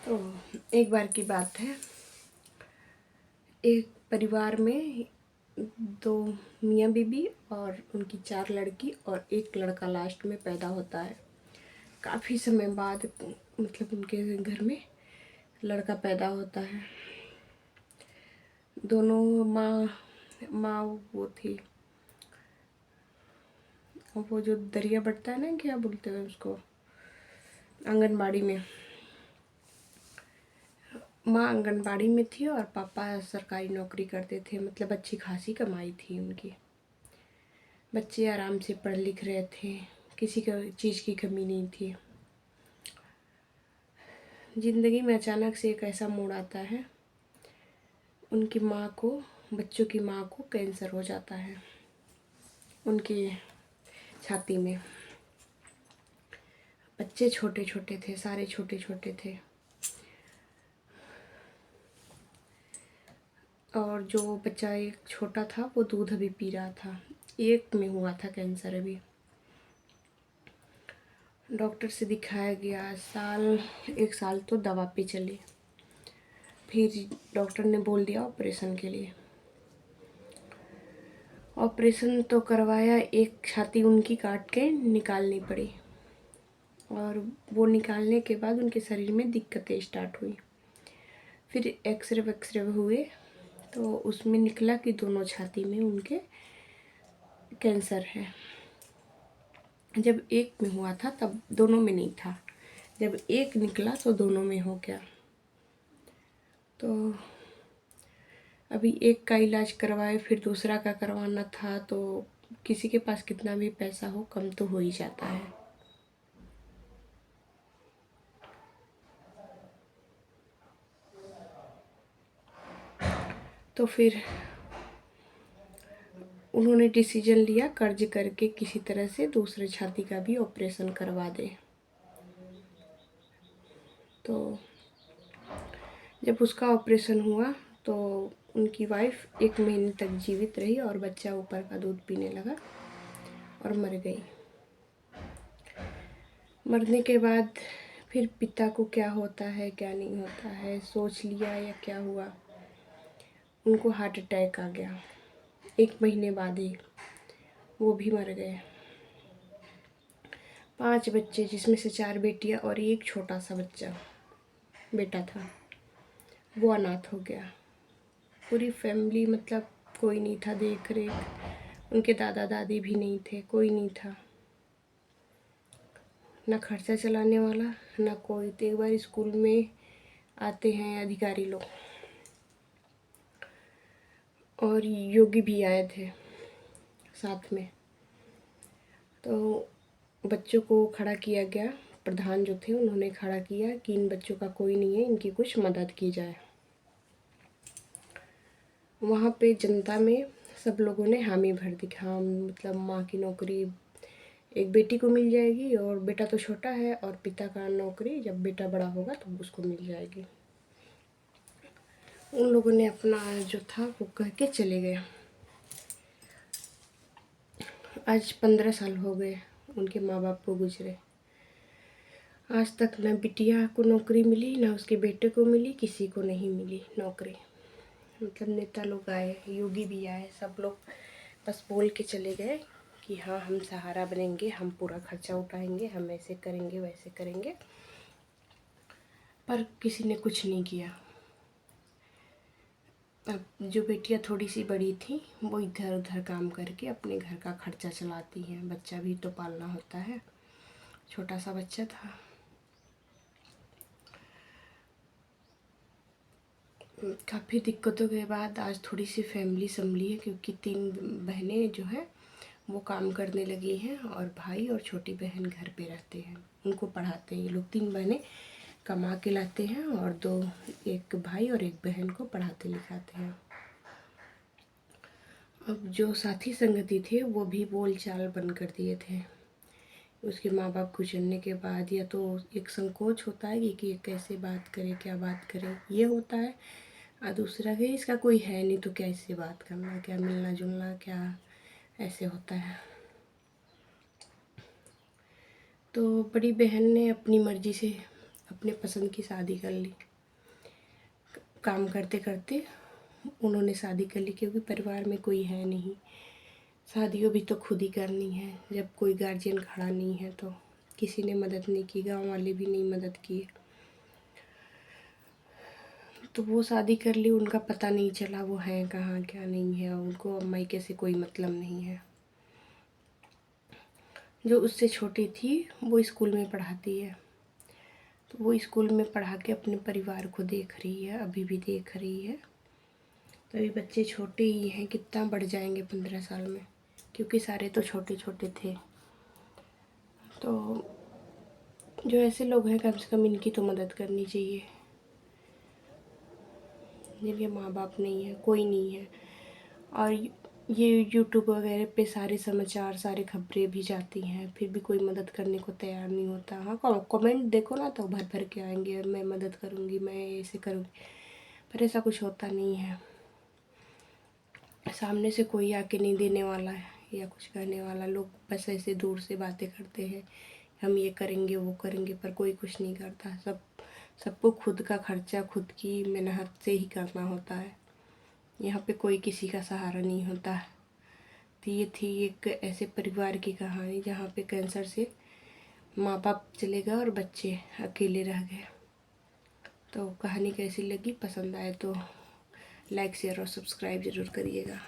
तो एक बार की बात है, एक परिवार में दो मियाँ बीबी और उनकी 4 लड़की और एक लड़का लास्ट में पैदा होता है। काफ़ी समय बाद मतलब उनके घर में लड़का पैदा होता है। दोनों माँ वो थी, वो जो दरिया बढ़ता है ना, क्या बोलते हैं उसको, आंगनबाड़ी में। माँ आंगनबाड़ी में थी और पापा सरकारी नौकरी करते थे, मतलब अच्छी खासी कमाई थी उनकी। बच्चे आराम से पढ़ लिख रहे थे, किसी का चीज़ की कमी नहीं थी। ज़िंदगी में अचानक से एक ऐसा मोड़ आता है, उनकी माँ को, बच्चों की माँ को कैंसर हो जाता है उनकी छाती में। बच्चे छोटे छोटे थे, सारे छोटे छोटे थे। और जो बच्चा एक छोटा था वो दूध अभी पी रहा था। एक में हुआ था कैंसर अभी। डॉक्टर से दिखाया गया, एक साल तो दवा पे चली। फिर डॉक्टर ने बोल दिया ऑपरेशन के लिए। ऑपरेशन तो करवाया, एक छाती उनकी काट के निकालनी पड़ी और वो निकालने के बाद उनके शरीर में दिक्कतें स्टार्ट हुई। फिर एक्सरे हुए तो उसमें निकला कि दोनों छाती में उनके कैंसर है। जब एक में हुआ था तब दोनों में नहीं था, जब एक निकला तो दोनों में हो गया। तो अभी एक का इलाज करवाए, फिर दूसरा का करवाना था, तो किसी के पास कितना भी पैसा हो कम तो हो ही जाता है। तो फिर उन्होंने डिसीजन लिया कर्ज करके किसी तरह से दूसरे छाती का भी ऑपरेशन करवा दे। तो जब उसका ऑपरेशन हुआ तो उनकी वाइफ 1 महीने तक जीवित रही और बच्चा ऊपर का दूध पीने लगा और मर गई। मरने के बाद फिर पिता को क्या होता है क्या नहीं होता है सोच लिया या क्या हुआ, उनको हार्ट अटैक आ गया 1 महीने बाद ही, वो भी मर गए। 5 बच्चे, जिसमें से 4 बेटियां और एक छोटा सा बेटा था, वो अनाथ हो गया। पूरी फैमिली, मतलब कोई नहीं था देख रेख, उनके दादा दादी भी नहीं थे, कोई नहीं था, ना खर्चा चलाने वाला ना कोई। तो एक बार स्कूल में आते हैं अधिकारी लोग और योगी भी आए थे साथ में। तो बच्चों को खड़ा किया गया, प्रधान जो थे उन्होंने खड़ा किया कि इन बच्चों का कोई नहीं है, इनकी कुछ मदद की जाए। वहाँ पे जनता में सब लोगों ने हामी भर दी, हाँ मतलब माँ की नौकरी एक बेटी को मिल जाएगी और बेटा तो छोटा है, और पिता का नौकरी जब बेटा बड़ा होगा तो उसको मिल जाएगी। उन लोगों ने अपना जो था वो कह के चले गए। आज 15 साल हो गए उनके माँ बाप को गुजरे। आज तक न बिटिया को नौकरी मिली, ना उसके बेटे को मिली, किसी को नहीं मिली नौकरी। मतलब नेता लोग आए, योगी भी आए, सब लोग बस बोल के चले गए कि हाँ हम सहारा बनेंगे, हम पूरा खर्चा उठाएंगे, हम ऐसे करेंगे वैसे करेंगे, पर किसी ने कुछ नहीं किया। अब जो बेटियां थोड़ी सी बड़ी थी वो इधर उधर काम करके अपने घर का खर्चा चलाती हैं, बच्चा भी तो पालना होता है, छोटा सा बच्चा था। काफ़ी दिक्कतों के बाद आज थोड़ी सी फैमिली संभली है, क्योंकि 3 बहनें जो हैं वो काम करने लगी हैं और भाई और छोटी बहन घर पे रहते हैं, उनको पढ़ाते हैं। ये लोग 3 बहनें कमा के लाते हैं और एक भाई और एक बहन को पढ़ाते लिखाते हैं। अब जो साथी संगति थे वो भी बोल चाल बंद कर दिए थे। उसके माँ बाप गुजरने के बाद या तो एक संकोच होता है कि ये कैसे बात करे, क्या बात करे, ये होता है। और दूसरा कि इसका कोई है नहीं तो क्या इससे बात करना, क्या मिलना जुलना, क्या ऐसे होता है। तो बड़ी बहन ने अपनी मर्जी से अपने पसंद की शादी कर ली। काम करते करते उन्होंने शादी कर ली, क्योंकि परिवार में कोई है नहीं। शादियों भी तो खुद ही करनी है, जब कोई गार्जियन खड़ा नहीं है तो किसी ने मदद नहीं की, गांव वाले भी नहीं मदद किए। तो वो शादी कर ली, उनका पता नहीं चला वो है कहाँ क्या नहीं है, उनको मायके से कोई मतलब नहीं है। जो उससे छोटी थी वो स्कूल में पढ़ाती है, तो वो स्कूल में पढ़ा के अपने परिवार को देख रही है, अभी भी देख रही है। तो अभी बच्चे छोटे ही हैं, कितना बढ़ जाएंगे 15 साल में, क्योंकि सारे तो छोटे छोटे थे। तो जो ऐसे लोग हैं, कम से कम इनकी तो मदद करनी चाहिए, जिनके माँ बाप नहीं है, कोई नहीं है। और ये यूट्यूब वगैरह पे सारे समाचार, सारे खबरें भी जाती हैं, फिर भी कोई मदद करने को तैयार नहीं होता। हाँ, कमेंट देखो ना तो भर भर के आएंगे, मैं मदद करूँगी, मैं ऐसे करूँगी, पर ऐसा कुछ होता नहीं है। सामने से कोई आके नहीं देने वाला है या कुछ कहने वाला। लोग बस ऐसे दूर से बातें करते हैं, हम ये करेंगे वो करेंगे, पर कोई कुछ नहीं करता। सबको खुद का खर्चा खुद की मेहनत से ही करना होता है। यहाँ पे कोई किसी का सहारा नहीं होता है। तो ये थी एक ऐसे परिवार की कहानी जहाँ पे कैंसर से माँ बाप चले गए और बच्चे अकेले रह गए। तो कहानी कैसी लगी, पसंद आए तो लाइक शेयर और सब्सक्राइब ज़रूर करिएगा।